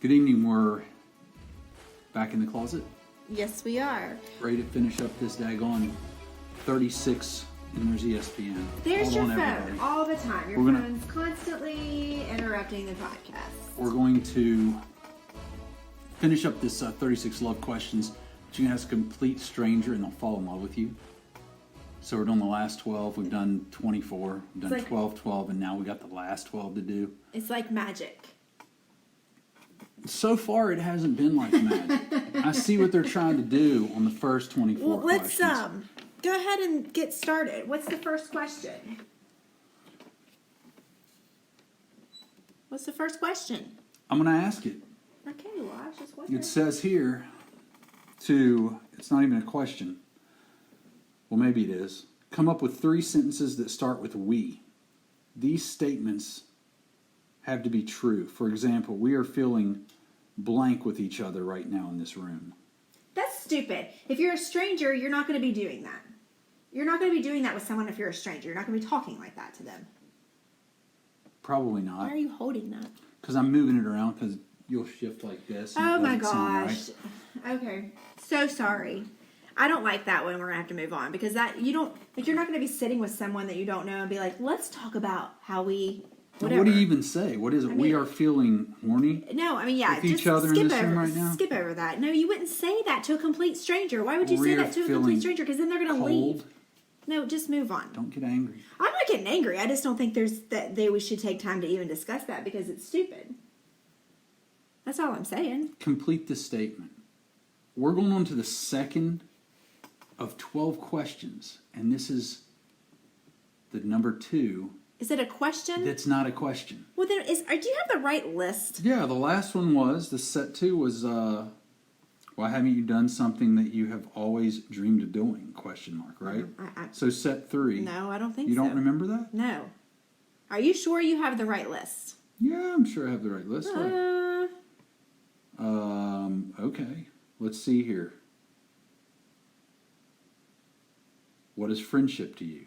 Good evening. We're back in the closet. Yes, we are. Ready to finish up this daggone 36 and there's ESPN. There's your phone everybody. all the time. Your phone's constantly interrupting the podcast. We're going to finish up this 36 love questions. But you can ask a complete stranger and they'll fall in love with you. So we're doing the last 12. We've done 24. We've done 12, and now we got the last 12 to do. It's like magic. So far, it hasn't been like magic. I see what they're trying to do on the first 24 let's questions. go ahead and get started. What's the first question? What's the first question? I'm going to ask it. Okay, well, I was just wondering. It says here it's not even a question. Well, maybe it is. Come up with 3 sentences that start with we. These statements have to be true. For example, we are feeling blank with each other right now in this room. That's stupid. If you're a stranger, you're not going to be doing that. You're not going to be doing that with someone if you're a stranger. You're not going to be talking like that to them. Probably not. Why are you holding that? Because I'm moving it around because you'll shift like this. Oh my gosh. Right. Okay. So sorry. I don't like that one. We're going to have to move on because you're not going to be sitting with someone that you don't know and be like, let's talk about how we... Whatever. What do you even say? What is it? We are feeling horny? No, I mean, yeah. With each other in this room right now? Skip over that. No, you wouldn't say that to a complete stranger. Why would you say that to a complete stranger? Because then they're going to leave. No, just move on. Don't get angry. I'm not getting angry. I just don't think we should take time to even discuss that because it's stupid. That's all I'm saying. Complete the statement. We're going on to the second of 12 questions, and this is the number 2. Is it a question? That's not a question. Well, then, do you have the right list? Yeah, the last one was, the set 2 was, why haven't you done something that you have always dreamed of doing? Question mark, right? So set 3. No, I don't think so. You don't remember that? No. Are you sure you have the right list? Yeah, I'm sure I have the right list. Okay. Let's see here. What is friendship to you?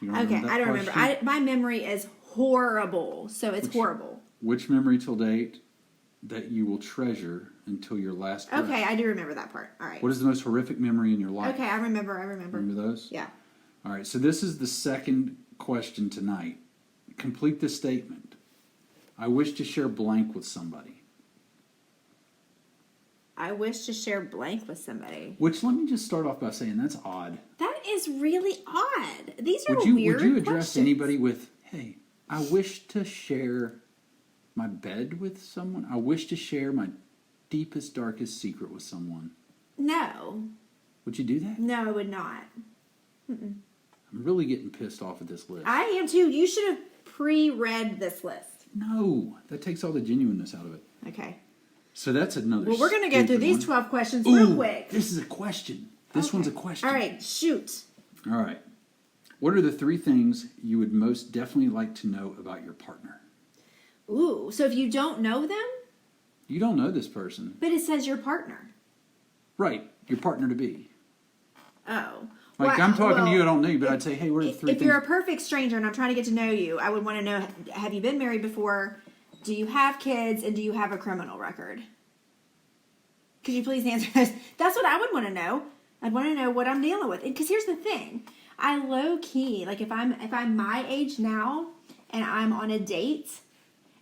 Okay, I don't remember. My memory is horrible, so it's horrible. Which memory till date that you will treasure until your last breath? Okay, I do remember that part. All right. What is the most horrific memory in your life? Okay, I remember. Remember those? Yeah. All right, so this is the second question tonight. Complete the statement. I wish to share blank with somebody. I wish to share blank with somebody. Which, let me just start off by saying that's odd. That is really odd. These are weird Would you address questions. anybody with, hey, I wish to share my bed with someone? I wish to share my deepest, darkest secret with someone. No. Would you do that? No, I would not. I'm really getting pissed off at this list. I am too. You should have pre-read this list. No, that takes all the genuineness out of it. Okay. So that's another. Well, we're going to go through these 12 questions real quick. This is a question. This one's a question. All right, shoot. All right. What are the 3 things you would most definitely like to know about your partner? Ooh, so if you don't know them? You don't know this person. But it says your partner. Right, your partner to be. Oh. Like, I'm talking to you, I don't know you, but I'd say, hey, what are the 3 things? If you're a perfect stranger and I'm trying to get to know you, I would want to know, have you been married before? Do you have kids? And do you have a criminal record? Could you please answer this? That's what I would want to know. I'd want to know what I'm dealing with. Because here's the thing. I low-key, like if I'm my age now and I'm on a date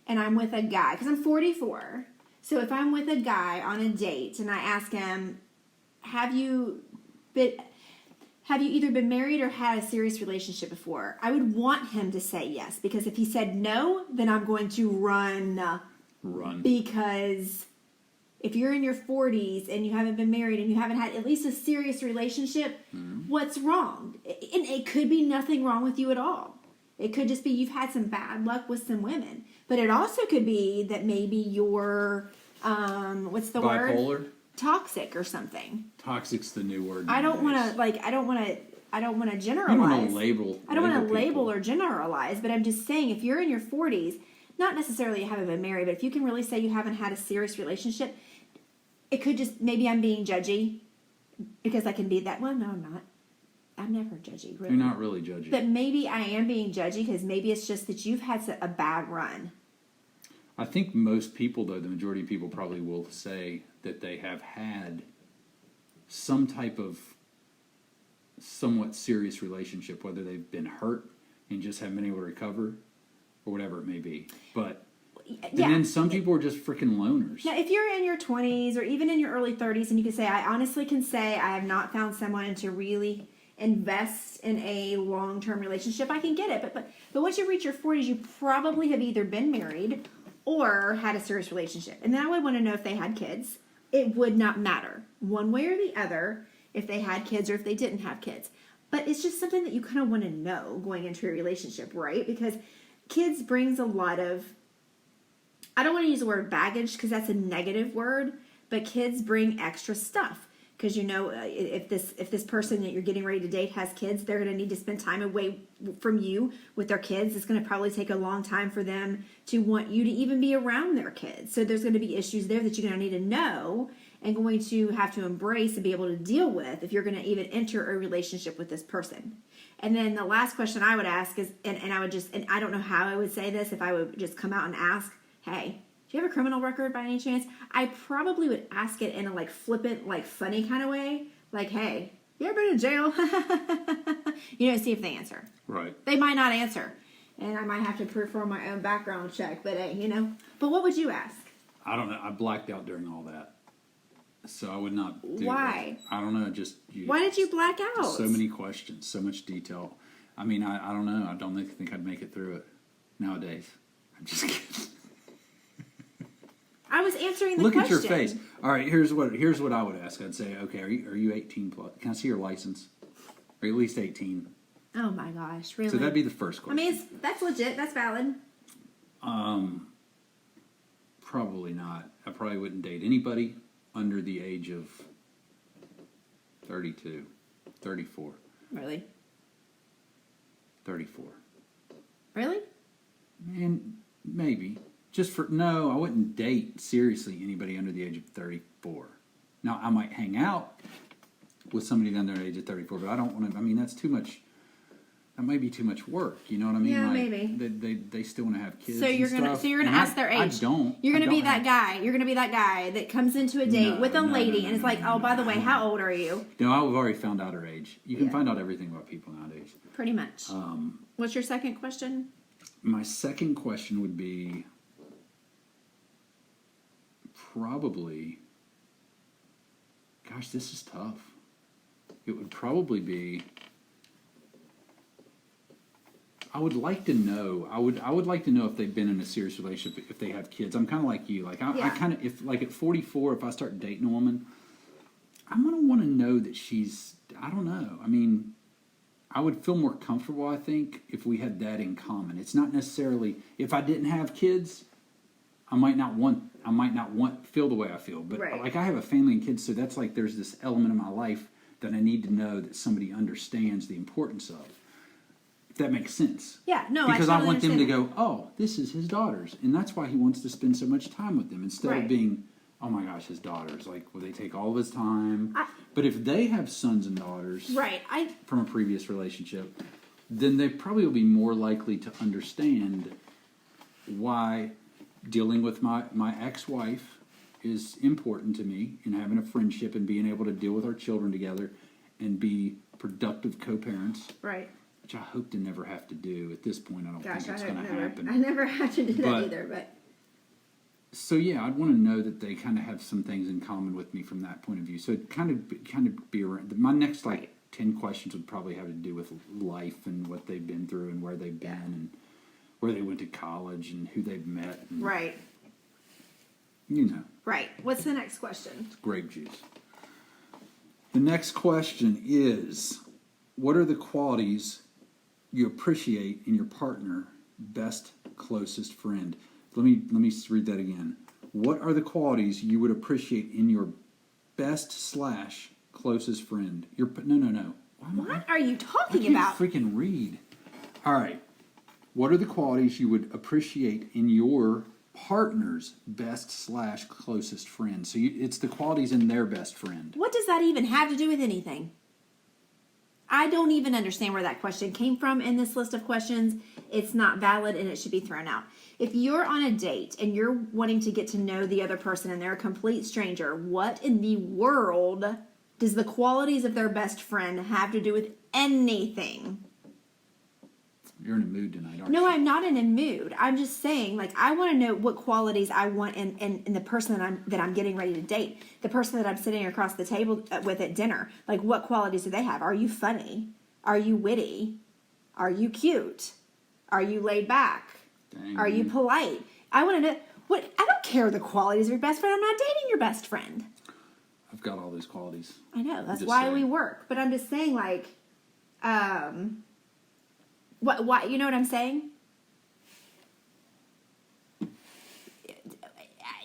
and I'm with a guy, because I'm 44. So if I'm with a guy on a date and I ask him, have you either been married or had a serious relationship before? I would want him to say yes, because if he said no, then I'm going to run. Because if you're in your 40s and you haven't been married and you haven't had at least a serious relationship, what's wrong? And it could be nothing wrong with you at all. It could just be you've had some bad luck with some women. But it also could be that maybe you're, what's the word? Bipolar? Toxic or something. Toxic's the new word. I don't want to generalize. You don't want to label. I don't want to label or generalize, but I'm just saying if you're in your 40s, not necessarily you haven't been married, but if you can really say you haven't had a serious relationship, it could just, maybe I'm being judgy because I can be that. Well, no, I'm not. I'm never judgy, really. You're not really judgy. But maybe I am being judgy because maybe it's just that you've had a bad run. I think most people, though, the majority of people probably will say that they have had some type of somewhat serious relationship, whether they've been hurt and just haven't been able to recover, or whatever it may be. But and then some people are just freaking loners. Now, if you're in your 20s or even in your early 30s, and you can say, I honestly can say I have not found someone to really invest in a long-term relationship, I can get it. But once you reach your 40s, you probably have either been married or had a serious relationship. And then I would want to know if they had kids. It would not matter one way or the other if they had kids or if they didn't have kids. But it's just something that you kind of want to know going into a relationship, right? Because kids brings a lot of, I don't want to use the word baggage because that's a negative word, but kids bring extra stuff. Because if this person that you're getting ready to date has kids, they're going to need to spend time away from you with their kids. It's going to probably take a long time for them to want you to even be around their kids. So there's going to be issues there that you're going to need to know and going to have to embrace and be able to deal with if you're going to even enter a relationship with this person. And then the last question I would ask is, and I don't know how I would say this if I would just come out and ask, hey, do you have a criminal record by any chance? I probably would ask it in a like flippant, like funny kind of way. Like, hey, you ever been in jail? See if they answer. Right. They might not answer. And I might have to perform my own background check. But hey, But what would you ask? I don't know. I blacked out during all that. So I would not do Why? that. I don't know. Why did you black out? So many questions, so much detail. I mean, I don't know. I don't think I'd make it through it nowadays. I'm just kidding. I was answering the Look question. at your face. All right, here's what I would ask. I'd say, okay, are you 18 plus? Can I see your license? Are you at least 18? Oh my gosh, really? So that'd be the first question. I mean, that's legit. That's valid. Probably not. I probably wouldn't date anybody under the age of 32, 34. Really? 34. Really? And maybe. No, I wouldn't date seriously anybody under the age of 34. Now, I might hang out with somebody under the age of 34, but I don't want to, that's too much, that might be too much work, you know what I mean? Yeah, like, maybe. They still want to have kids. So you're gonna ask their age. I don't. You're gonna be that guy. You're gonna be that guy that comes into a date with a lady and is like, oh, by the way, how old are you? No, I've already found out her age. You can find out everything about people nowadays. Pretty much. What's your second question? My second question would be probably, gosh, this is tough. It would probably be, I would like to know. I would like to know if they've been in a serious relationship, if they have kids. I'm kind of like you. Like I kind of, if like at 44, if I start dating a woman, I'm gonna want to know that she's. I don't know. I mean, I would feel more comfortable, I think, if we had that in common. It's not necessarily if I didn't have kids, I might not want feel the way I feel. But like I have a family and kids, so that's like there's this element of my life that I need to know that somebody understands the importance of. If that makes sense. Yeah, no, because I totally want them to understand. go, oh, this is his daughters, and that's why he wants to spend so much time with them instead of being, oh my gosh, his daughters. Like, will they take all of his time? But if they have sons and daughters, from a previous relationship, then they probably will be more likely to understand why dealing with my ex-wife is important to me, and having a friendship and being able to deal with our children together and be productive co-parents. Right. Which I hope to never have to do. At this point, I don't think it's going to happen. I never had to do that either, but... So yeah, I'd want to know that they kind of have some things in common with me from that point of view. So it kind of be around. My next 10 questions would probably have to do with life and what they've been through and where they've been and where they went to college and who they've met. And, right. You know. Right. What's the next question? It's grape juice. The next question is, what are the qualities you appreciate in your partner, best, closest friend? Let me read that again. What are the qualities you would appreciate in your best / closest friend? No. What are you talking I about? can't freaking read. All right. What are the qualities you would appreciate in your partner's best / closest friend? So it's the qualities in their best friend. What does that even have to do with anything? I don't even understand where that question came from in this list of questions. it's not valid and it should be thrown out. If you're on a date and you're wanting to get to know the other person and they're a complete stranger, what in the world does the qualities of their best friend have to do with anything? You're in a mood tonight, aren't No, you? I'm not in a mood. I'm just saying, like, I want to know what qualities I want in the person that I'm getting ready to date. The person that I'm sitting across the table with at dinner. Like, what qualities do they have? Are you funny? Are you witty? Are you cute? Are you laid back? Dang, Are you man. polite? I want to know what. I don't care the qualities of your best friend. I'm not dating your best friend. I've got all those qualities. I know, that's just why saying. we work. But I'm just saying, like, what you know what I'm saying?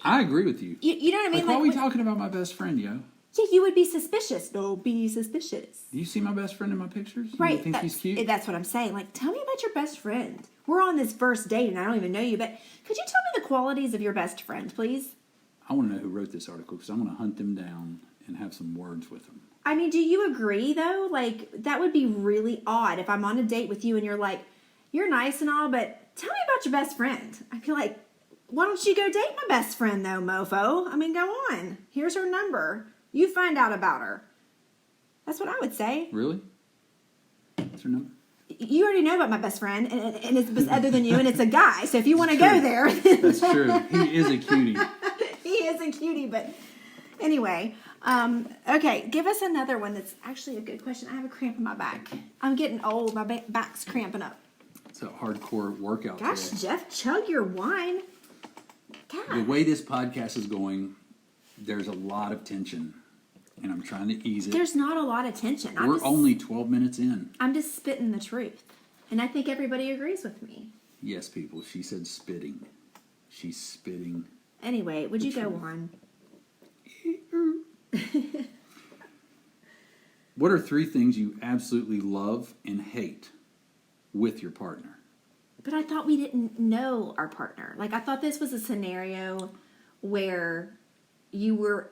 I agree with you. You know what I mean? Like, why are we what- talking about my best friend, yo? Yeah, you would be suspicious. Don't be suspicious. Do you see my best friend in my pictures? Right. You think he's cute? That's what I'm saying. Like, tell me about your best friend. We're on this first date and I don't even know you, but could you tell me the qualities of your best friend, please? I want to know who wrote this article because I'm going to hunt them down and have some words with them. I mean, do you agree though? Like, that would be really odd if I'm on a date with you and you're like, you're nice and all, but tell me about your best friend. I feel like, why don't you go date my best friend though, mofo? I mean, go on. Here's her number. You find out about her. That's what I would say. Really? What's her number? You already know about my best friend, and it's other than you, and it's a guy. So if you want to It's true. go there, That's true. He is a cutie. he is a cutie. But anyway, okay, give us another one that's actually a good question. I have a cramp in my back. I'm getting old. My back's cramping up. It's a hardcore workout Gosh, today. Jeff, chug your wine. The God. way this podcast is going, there's a lot of tension, and I'm trying to ease it. There's not a lot of tension. We're only 12 minutes in. I'm just spitting the truth. And I think everybody agrees with me. Yes, people. She said spitting. She's spitting. Anyway, would you go truth. on? What are 3 things you absolutely love and hate with your partner? But I thought we didn't know our partner. Like, I thought this was a scenario where you were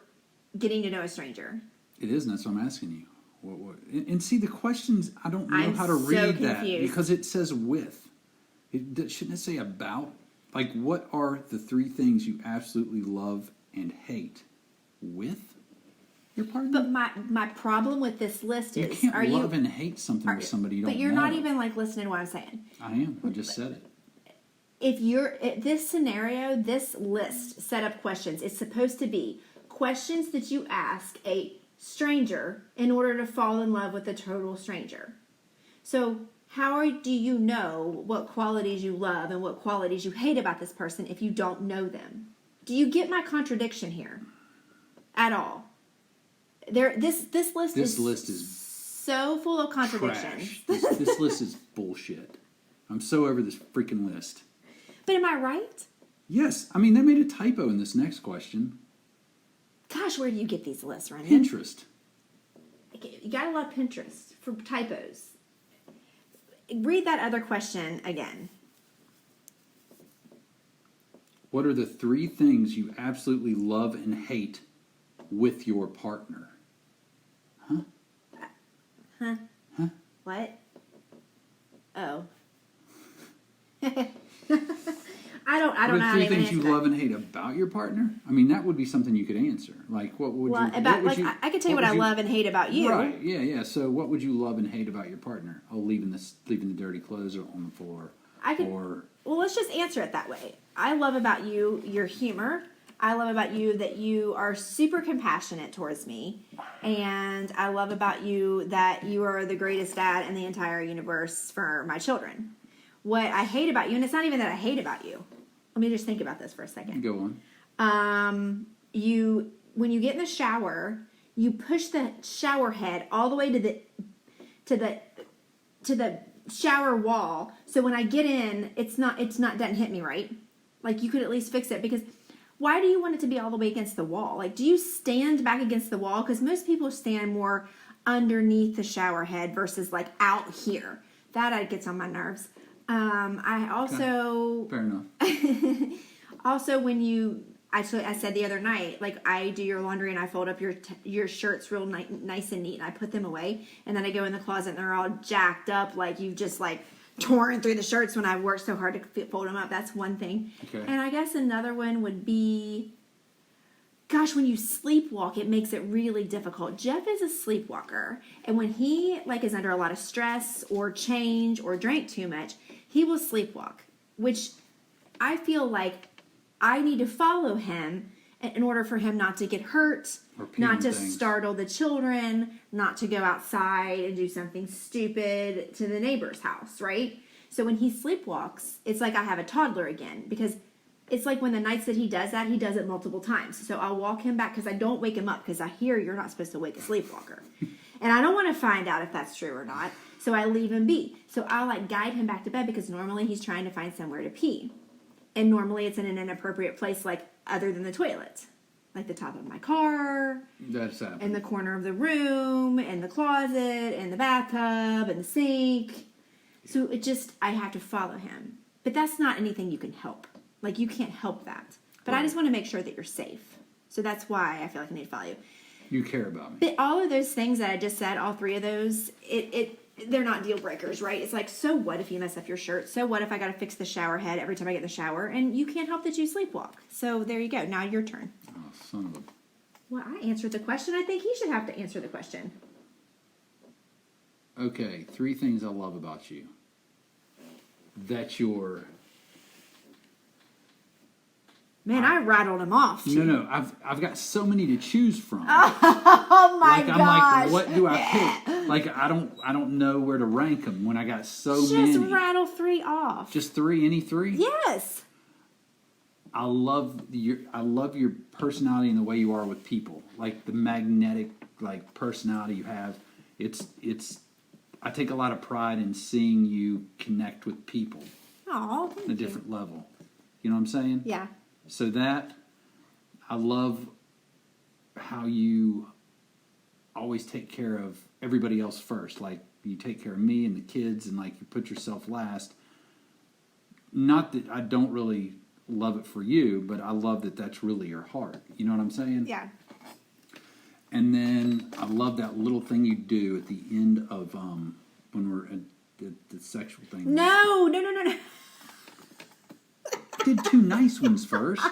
getting to know a stranger. It is, and that's what I'm asking you. What? And see, the questions, I don't know I'm how to so read that confused. because it says with. Shouldn't it say about? Like, what are the 3 things you absolutely love and hate with your partner? But my problem with this list you is, can't are love you? and hate something with somebody you don't But you're know. not even like listening to what I'm saying. I am. I just said it. If you're this scenario, this list set up questions. It's supposed to be questions that you ask a stranger in order to fall in love with a total stranger. So do you know what qualities you love and what qualities you hate about this person if you don't know them? Do you get my contradiction here at all? This list is so full of contradictions. Trash. This list is bullshit. I'm so over this freaking list. But am I right? Yes. I mean, they made a typo in this next question. Gosh, where do you get these lists, Ryan? Pinterest. You gotta love Pinterest for typos. Read that other question again. What are the 3 things you absolutely love and hate with your partner? Huh? Huh? What? Oh. I don't What know are how the to 3 even things you answer that. love and hate about your partner? I mean, that would be something you could answer. Like, what would Well, you... about what would like you, I could tell you what I would love and hate about you. Right, yeah. So what would you love and hate about your partner? Oh, leaving the dirty clothes on the floor. Or... Well, let's just answer it that way. I love about you your humor. I love about you that you are super compassionate towards me. And I love about you that you are the greatest dad in the entire universe for my children. What I hate about you, and it's not even that I hate about you. Let me just think about this for a second. Go on. When you get in the shower, you push the shower head all the way to the shower wall. So when I get in, doesn't hit me right. Like, you could at least fix it, because why do you want it to be all the way against the wall? Like, do you stand back against the wall? Because most people stand more underneath the shower head versus like out here. That gets on my nerves. I also Fair enough. also when I said the other night, like, I do your laundry and I fold up your shirts real nice and neat and I put them away, and then I go in the closet and they're all jacked up, like you've just like torn through the shirts when I worked so hard to fold them up. That's one thing. Okay. And I guess another one would be, gosh, when you sleepwalk, it makes it really difficult. Jeff is a sleepwalker, and when he is under a lot of stress or change or drank too much, he will sleepwalk, which I feel like I need to follow him in order for him not to get hurt, not to startle the children, not to go outside and do something stupid to the neighbor's house, right? So when he sleepwalks, it's like I have a toddler again, because it's like when the nights that he does that, he does it multiple times. So I'll walk him back because I don't wake him up because I hear you're not supposed to wake a sleepwalker. And I don't want to find out if that's true or not. So I leave him be. So I'll guide him back to bed because normally he's trying to find somewhere to pee. And normally it's in an inappropriate place other than the toilet. Like the top of my car. That's happening. In the corner of the room, in the closet, in the bathtub, in the sink. So I have to follow him. But that's not anything you can help. You can't help that. But I just want to make sure that you're safe. So that's why I feel like I need to follow you. You care about me. But all of those things that I just said, all three of those, they're not deal breakers, right? It's so what if you mess up your shirt? So what if I got to fix the shower head every time I get in the shower? And you can't help that you sleepwalk. So there you go. Now your turn. Oh, son of a... Well, I answered the question. I think he should have to answer the question. Okay, 3 things I love about you. That you're... Man, I rattled him off. No, I've got so many to choose from. Oh my gosh! I'm what do I pick? I don't know where to rank them when I got so many. Just rattle 3 off. Just 3, any 3? Yes. I love your personality and the way you are with people. The magnetic personality you have. It's I take a lot of pride in seeing you connect with people. Oh, on a different level. You know what I'm saying? Yeah. So that, I love how you always take care of everybody else first. You take care of me and the kids and you put yourself last. Not that I don't really love it for you, but I love that that's really your heart. You know what I'm saying? Yeah. And then I love that little thing you do at the end of when we're at the sexual thing. No. Did 2 nice ones first.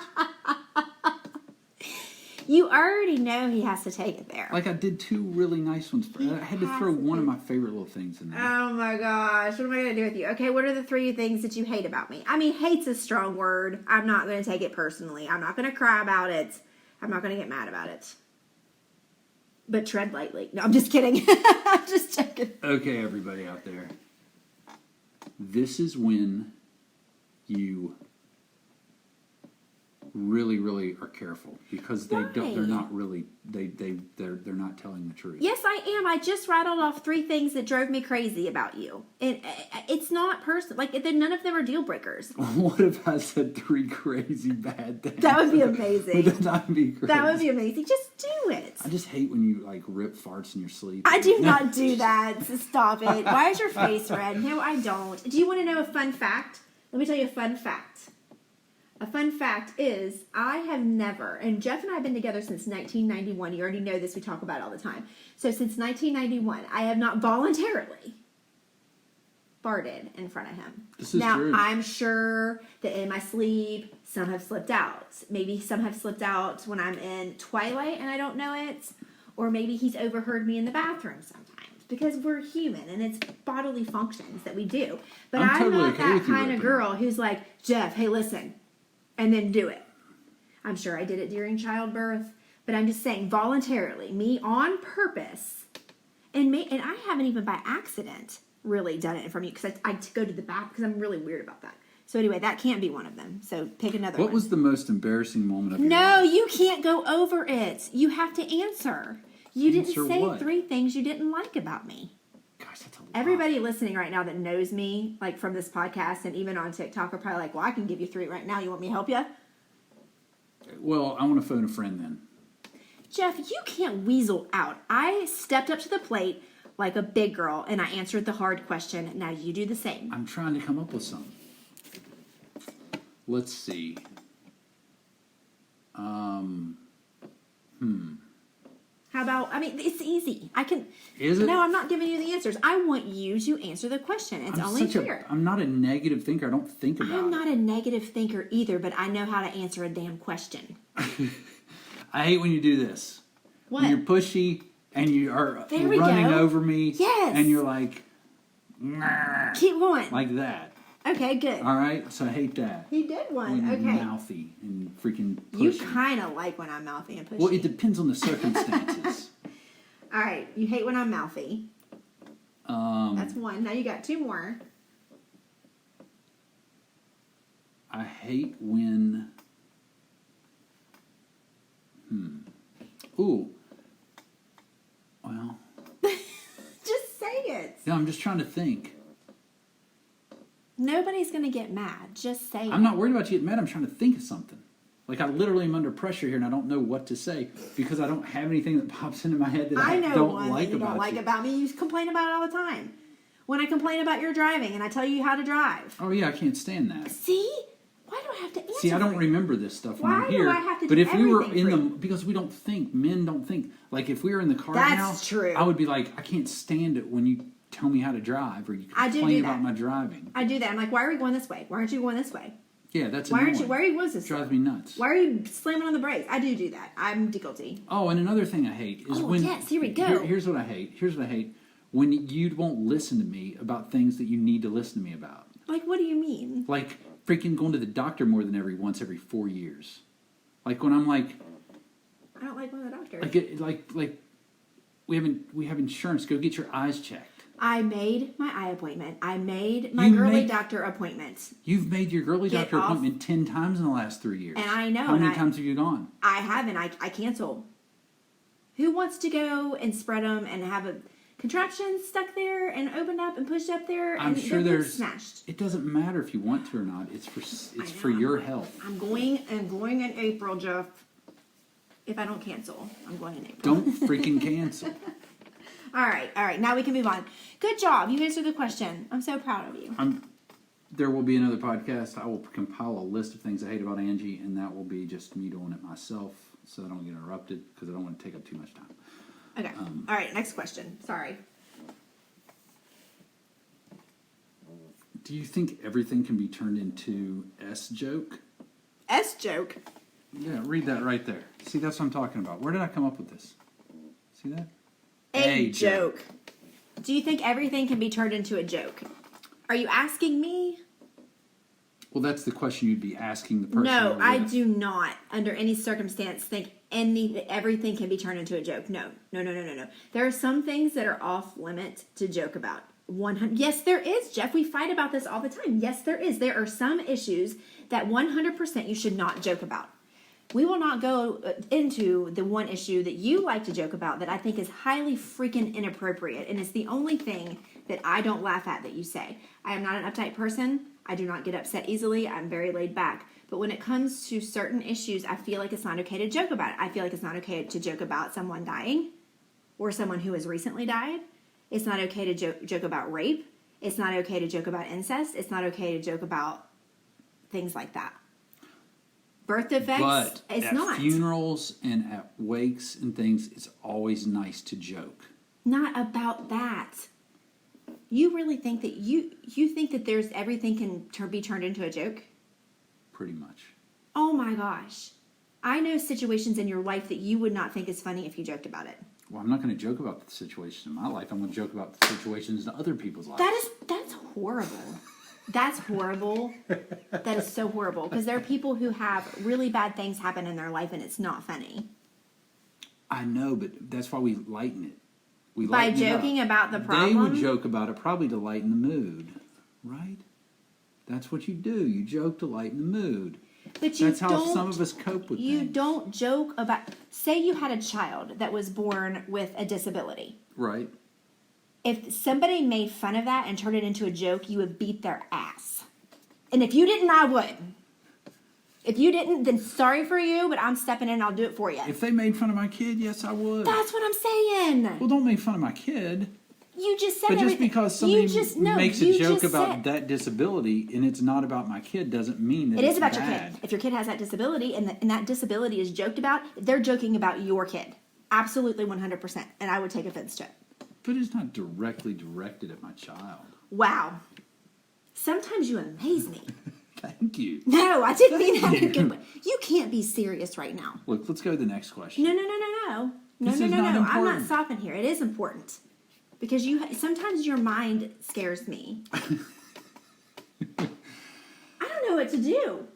You already know he has to take it there. I did 2 really nice ones first. I had to throw one of my favorite little things in there. Oh my gosh, what am I going to do with you? Okay, what are the 3 things that you hate about me? I mean, hate's a strong word. I'm not going to take it personally. I'm not going to cry about it. I'm not going to get mad about it. But tread lightly. No, I'm just kidding. I'm just joking. Okay, everybody out there. This is when you really, really are careful because they're not really they're not telling the truth. Yes, I am. I just rattled off 3 things that drove me crazy about you, and it's not personal. None of them are deal breakers. What if I said 3 crazy bad things? That would be amazing. Would that not be crazy? That would be amazing. Just do it. I just hate when you rip farts in your sleep. I do not do that. Stop it. Why is your face red? No, I don't. Do you want to know a fun fact? Let me tell you a fun fact. A fun fact is, I have never, and Jeff and I have been together since 1991. You already know this. We talk about it all the time. So since 1991, I have not voluntarily farted in front of him. This is true. Now, I'm sure that in my sleep, some have slipped out. Maybe some have slipped out when I'm in twilight and I don't know it. Or maybe he's overheard me in the bathroom sometimes. Because we're human and it's bodily functions that we do. But I'm totally not okay that with you kind of ripping. girl who's like, Jeff, hey, listen. And then do it. I'm sure I did it during childbirth, but I'm just saying voluntarily, me on purpose, and I haven't even by accident really done it from you because I go to the bath because I'm really weird about that. So anyway, that can't be one of them. So pick another one. What was the most embarrassing moment of your No, life? you can't go over it. You have to answer. You didn't Answer say what? 3 things you didn't like about me. Gosh, that's a lot. Everybody listening right now that knows me, from this podcast and even on TikTok, are probably like, well, I can give you 3 right now. You want me to help you? Well, I want to phone a friend then. Jeff, you can't weasel out. I stepped up to the plate like a big girl, and I answered the hard question. Now you do the same. I'm trying to come up with something. Let's see. How about, I mean, it's easy. I can. Is it? No, I'm not giving you the answers. I want you to answer the question. It's only fair. I'm not a negative thinker. I don't think about it. I'm not a negative thinker either, but I know how to answer a damn question. I hate when you do this. What? When you're pushy and you are There we running go. over me. Yes. And you're like, "Nah," Keep going. like that. Okay, good. All right? So I hate that. He did one. When you're Okay. mouthy and freaking pushy. You kind of like when I'm mouthy and pushy. Well, it depends on the circumstances. All right. You hate when I'm mouthy. That's one. Now you got two more. I hate when... Ooh. Well, Just say it. yeah, I'm just trying to think. Nobody's going to get mad. Just say it. I'm not worried about you getting mad. I'm trying to think of something. Like, I literally am under pressure here, and I don't know what to say because I don't have anything that pops into my head that I know don't one like that you about don't like you. about me. You complain about it all the time. When I complain about your driving and I tell you how to drive. Oh, yeah, I can't stand that. See? Why do I have to answer? See, I don't for you? remember this stuff when Why I'm do here. I have to but do if we were everything in for the... you? Because we don't think. Men don't think. Like, if we were in the car That's now... true. I would be like, I can't stand it when you tell me how to drive or you I do complain that. about my driving. I do that. I'm like, why are we going this way? Why aren't you going this way? Yeah, that's Why annoying. aren't you? Why are you going this way? Drives me nuts. Why are you slamming on the brakes? I do that. I'm guilty. Oh, and another thing I hate is Oh, when... yes, here we go. Here's what I hate. Here's what I hate. When you won't listen to me about things that you need to listen to me about. Like, what do you mean? Like, freaking going to the doctor more than once every 4 years. Like, when I'm like... I don't like going to the doctor. Like we have insurance. Go get your eyes checked. I made my eye appointment. I made my You girly make- doctor appointment. You've made your girly Get doctor off. appointment 10 times in the last 3 years. And I know, How many and times have you gone? I haven't. I cancel. Who wants to go and spread them and have a contraption stuck there and opened up and pushed up there I'm and sure their there's... boobs smashed? It doesn't matter if you want to or not. It's for know. your health. I'm going in April, Jeff. If I don't cancel, I'm going in April. Don't freaking cancel. All right. Now we can move on. Good job. You answered the question. I'm so proud of you. There will be another podcast. I will compile a list of things I hate about Angie, and that will be just me doing it myself so I don't get interrupted because I don't want to take up too much time. Okay. All right. Next question. Sorry. Do you think everything can be turned into S joke? S joke. Yeah, read that right there. See, that's what I'm talking about. Where did I come up with this? See that? A joke. Do you think everything can be turned into a joke? Are you asking me? Well, that's the question you'd be asking the person. No, you're I with. do not, under any circumstance, think everything can be turned into a joke. No. There are some things that are off limit to joke about. 100. Yes, there is, Jeff. We fight about this all the time. Yes, there is. There are some issues that 100% you should not joke about. We will not go into the one issue that you like to joke about that I think is highly freaking inappropriate, and it's the only thing that I don't laugh at that you say. I am not an uptight person. I do not get upset easily. I'm very laid back. But when it comes to certain issues, I feel like it's not okay to joke about it. I feel like it's not okay to joke about someone dying or someone who has recently died. It's not okay to joke about rape. It's not okay to joke about incest. It's not okay to joke about things like that. Birth defects, But it's at not. funerals and at wakes and things, it's always nice to joke. Not about that. You really think that you think that there's everything can be turned into a joke? Pretty much. Oh my gosh. I know situations in your life that you would not think is funny if you joked about it. Well, I'm not going to joke about the situations in my life. I'm going to joke about the situations in other people's lives. That's horrible. That's horrible. That is so horrible because there are people who have really bad things happen in their life and it's not funny. I know, but that's why we lighten it. We By lighten it up. joking about the They problem? would joke about it probably to lighten the mood, right? That's what you do. You joke to lighten the mood. But you That's how don't, some of us cope with you things. don't joke about, say you had a child that was born with a disability. Right. If somebody made fun of that and turned it into a joke, you would beat their ass. And if you didn't, I would. If you didn't, then sorry for you, but I'm stepping in and I'll do it for you. If they made fun of my kid, yes, I would. That's what I'm saying. Well, don't make fun of my kid. You just said But just everything. because somebody makes a joke about said, that disability and it's not about my kid doesn't mean that it it's is about bad. your kid. If your kid has that disability and that disability is joked about, they're joking about your kid. absolutely 100%, and I would take offense to it. But it's not directly directed at my child. Wow. Sometimes you amaze me. Thank you. No, I didn't mean that in a good way. You can't be serious right now. Look, let's go to the next question. No. This is not I'm not important. stopping here. It is important. Because sometimes your mind scares me. I don't know what to do.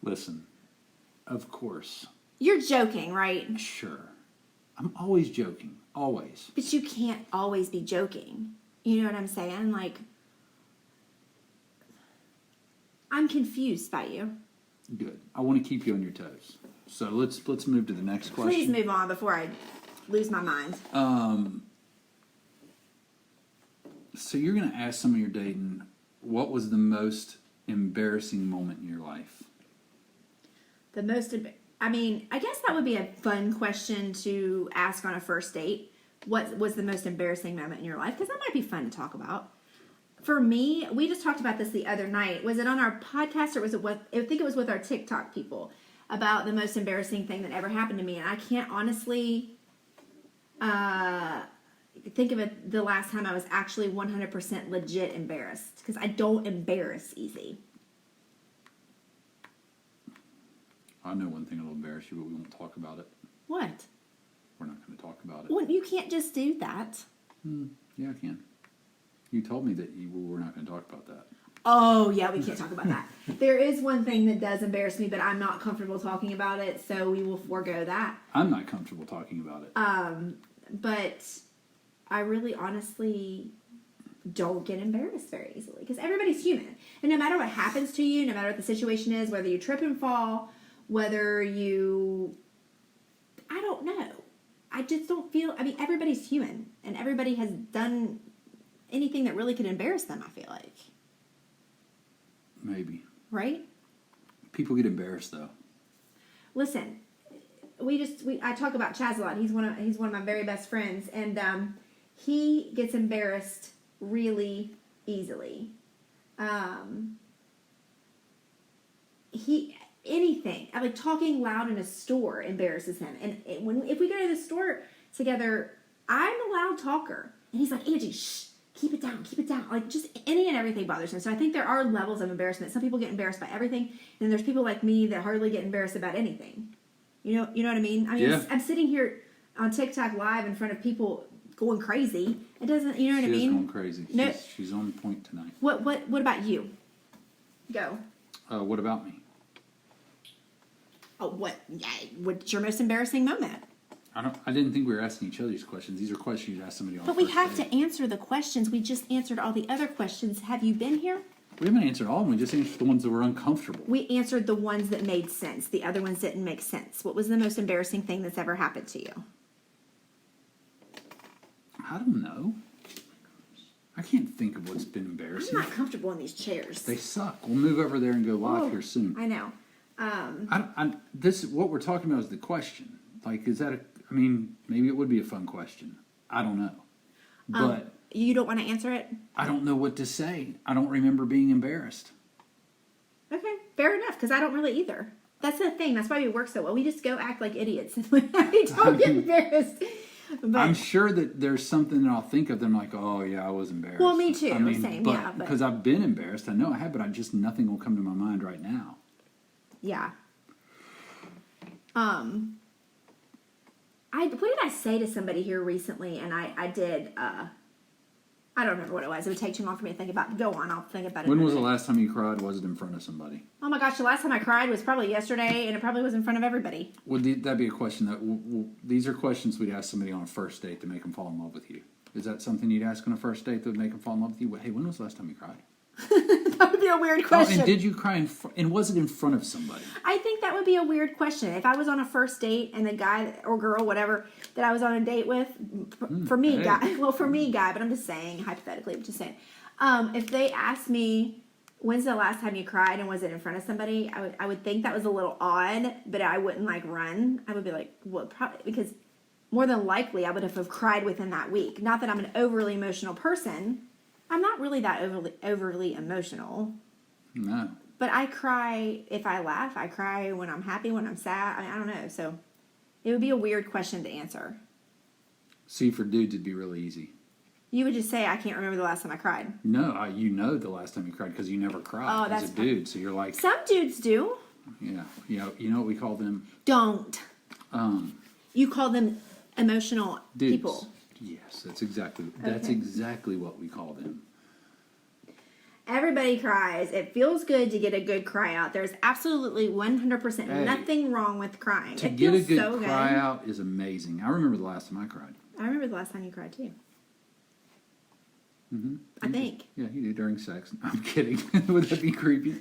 Listen, of course. You're joking, right? Sure. I'm always joking. Always. But you can't always be joking. You know what I'm saying? Like, I'm confused by you. Good. I want to keep you on your toes. So let's move to the next question. Please move on before I lose my mind. So you're going to ask someone you're dating, what was the most embarrassing moment in your life? I guess that would be a fun question to ask on a first date. What was the most embarrassing moment in your life? Because that might be fun to talk about. For me, we just talked about this the other night. Was it on our podcast or was it I think it was with our TikTok people about the most embarrassing thing that ever happened to me. And I can't honestly think of it the last time I was actually 100% legit embarrassed. Because I don't embarrass easy. I know one thing that'll embarrass you, but we won't talk about it. What? We're not going to talk about it. Well, you can't just do that. Yeah, I can. You told me that we're not going to talk about that. Oh, yeah, we can't talk about that. There is one thing that does embarrass me, but I'm not comfortable talking about it, so we will forego that. I'm not comfortable talking about it. But I really honestly don't get embarrassed very easily because everybody's human. And no matter what happens to you, no matter what the situation is, whether you trip and fall, whether I don't know. I just don't feel, everybody's human and everybody has done anything that really could embarrass them, I feel like. Maybe. Right? People get embarrassed though. Listen, I talk about Chaz a lot. He's one of my very best friends, and he gets embarrassed really easily. Anything, like talking loud in a store embarrasses him. And if we go to the store together, I'm a loud talker, and he's like, Angie, shh, keep it down. Like just any and everything bothers him. So I think there are levels of embarrassment. Some people get embarrassed by everything, and there's people like me that hardly get embarrassed about anything. You know what I mean? Yeah. I'm sitting here on TikTok live in front of people going crazy. It doesn't, you know what I mean? She is going crazy. No. She's on point tonight. What about you? Go. What about me? Oh, what's your most embarrassing moment? I didn't think we were asking each other these questions. These are questions you'd ask somebody on. But we have to answer the questions. We just answered all the other questions. Have you been here? We haven't answered all of them. We just answered the ones that were uncomfortable. We answered the ones that made sense. The other ones didn't make sense. What was the most embarrassing thing that's ever happened to you? I don't know. I can't think of what's been I'm embarrassing. not comfortable in these chairs. They suck. We'll move over there and go live here soon. I know. What we're talking about is the question. Like, is that maybe it would be a fun question. I don't know. But You don't want to answer it? I don't know what to say. I don't remember being embarrassed. Okay, fair enough, because I don't really either. That's the thing. That's why we work so well. We just go act like idiots and we don't get embarrassed. But I'm sure that there's something that I'll think of. Them like, oh yeah, I was embarrassed. Well, me too. Same, but, yeah. Because I've been embarrassed. I know I have, but nothing will come to my mind right now. Yeah. What did I say to somebody here recently? And I did. I don't remember what it was. It would take too long for me to think about. Go on, I'll think about it. When was the last time you cried? Was it in front of somebody? Oh my gosh, the last time I cried was probably yesterday, and it probably was in front of everybody. Would that be a question that these are questions we'd ask somebody on a first date to make them fall in love with you? Is that something you'd ask on a first date that would make them fall in love with you? Hey, when was the last time you cried? That would be a weird question. Oh, and did you cry and was it in front of somebody? I think that would be a weird question. If I was on a first date and the guy or girl, whatever, that I was on a date with, for me, hey. guy, but I'm just saying, hypothetically, I'm just saying, if they asked me, when's the last time you cried and was it in front of somebody, I would think that was a little odd, but I wouldn't run. I would be like, well, probably, because more than likely I would have cried within that week. Not that I'm an overly emotional person. I'm not really that overly emotional. No. But I cry if I laugh. I cry when I'm happy, when I'm sad. I don't know. So It would be a weird question to answer. See, for dudes, it'd be really easy. You would just say, I can't remember the last time I cried. No, you know the last time you cried because you never cried as a dude. So you're like, some dudes do. yeah, you know what we call them? Don't. You call them emotional Dudes. people. Yes, that's exactly what we call them. Everybody cries. It feels good to get a good cry out. There's absolutely 100% nothing wrong with crying. To get a good cry out is amazing. I remember the last time I cried. I remember the last time you cried too. Mm-hmm. I think. Yeah, you do during sex. I'm kidding. Would that be creepy?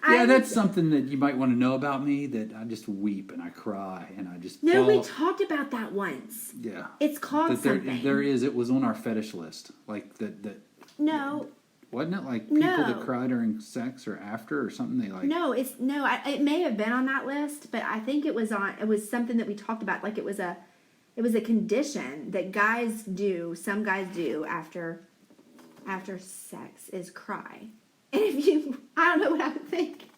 Yeah, that's something that you might want to know about me, that I just weep and I cry and I just No, we talked about that once. Yeah. It's called something. It was on our fetish list. Like that. No. Wasn't it like people that cry during sex or after or something? They like. No, it may have been on that list, but I think it was something that we talked about. Like it was a condition that guys do, some guys do after sex is cry. And I don't know what I would think.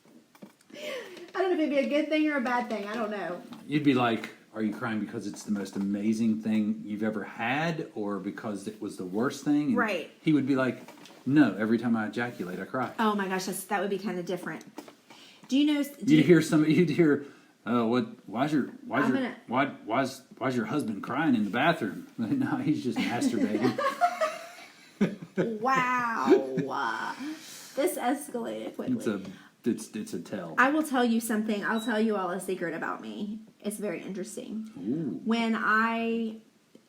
I don't know if it'd be a good thing or a bad thing. I don't know. You'd be like, are you crying because it's the most amazing thing you've ever had or because it was the worst thing? And right. He would be like, no, every time I ejaculate, I cry. Oh my gosh, that would be kind of different. Do you know? You'd hear, oh, why's your husband crying in the bathroom? No, he's just masturbating. Wow. This escalated quickly. It's a tell. I will tell you something. I'll tell you all a secret about me. It's very interesting. Ooh.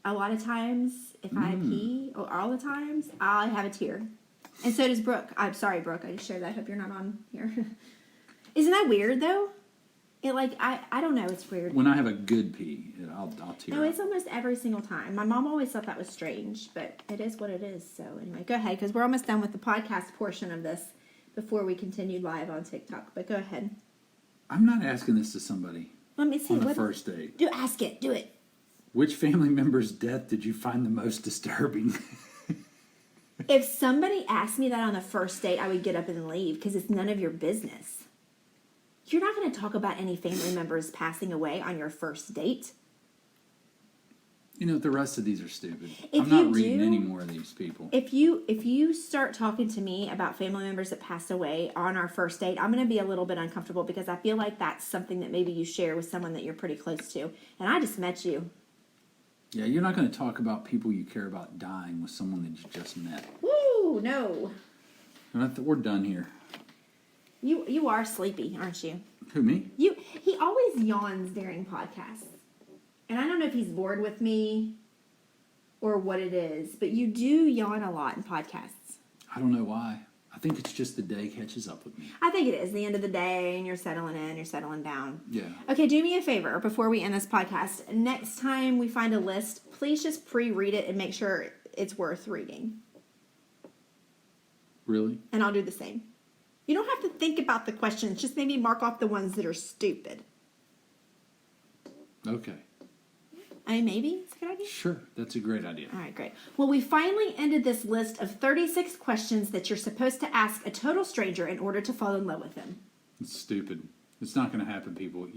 A lot of times, if I pee, or all the times, I'll have a tear. And so does Brooke. I'm sorry, Brooke. I just shared that. I hope you're not on here. Isn't that weird, though? I don't know. It's weird. When I have a good pee, I'll tear. No, it's almost every single time. My mom always thought that was strange, but it is what it is. So anyway, go ahead, because we're almost done with the podcast portion of this before we continue live on TikTok. But go ahead. I'm not asking this to somebody. Let me see. On the first date. Ask it. Do it. Which family member's death did you find the most disturbing? If somebody asked me that on the first date, I would get up and leave because it's none of your business. You're not going to talk about any family members passing away on your first date. You know, the rest of these are stupid. I'm not reading any more of these people. If you start talking to me about family members that passed away on our first date, I'm going to be a little bit uncomfortable because I feel like that's something that maybe you share with someone that you're pretty close to. And I just met you. Yeah, you're not going to talk about people you care about dying with someone that you just met. Woo, no. We're done here. You are sleepy, aren't you? Who, me? He always yawns during podcasts. And I don't know if he's bored with me or what it is, but you do yawn a lot in podcasts. I don't know why. I think it's just the day catches up with me. I think it is the end of the day and you're settling in, you're settling down. Yeah. Okay, do me a favor before we end this podcast. Next time we find a list, please just pre-read it and make sure it's worth reading. Really? And I'll do the same. You don't have to think about the questions. Just maybe mark off the ones that are stupid. Okay. I mean, maybe it's a good idea. Sure, that's a great idea. All right, great. Well, we finally ended this list of 36 questions that you're supposed to ask a total stranger in order to fall in love with them. It's stupid. It's not going to happen, people.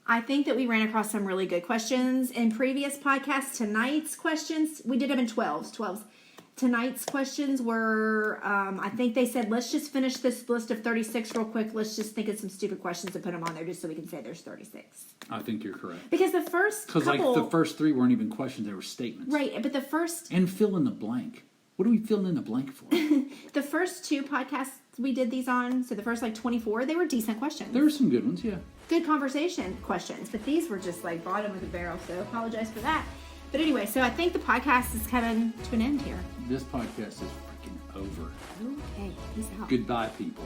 I think that we ran across some really good questions in previous podcasts. Tonight's questions, we did them in 12s. Tonight's questions were, I think they said, let's just finish this list of 36 real quick. Let's just think of some stupid questions and put them on there just so we can say there's 36. I think you're correct. Because the first couple... Because the first three weren't even questions, they were statements. Right, but the first... And fill in the blank. What are we filling in the blank for? The first two podcasts we did these on, so the first 24, they were decent questions. There were some good ones, yeah. Good conversation questions, but these were just bottom of the barrel, so apologize for that. But anyway, so I think the podcast is coming to an end here. This podcast is freaking over. Okay, peace out. Goodbye, people.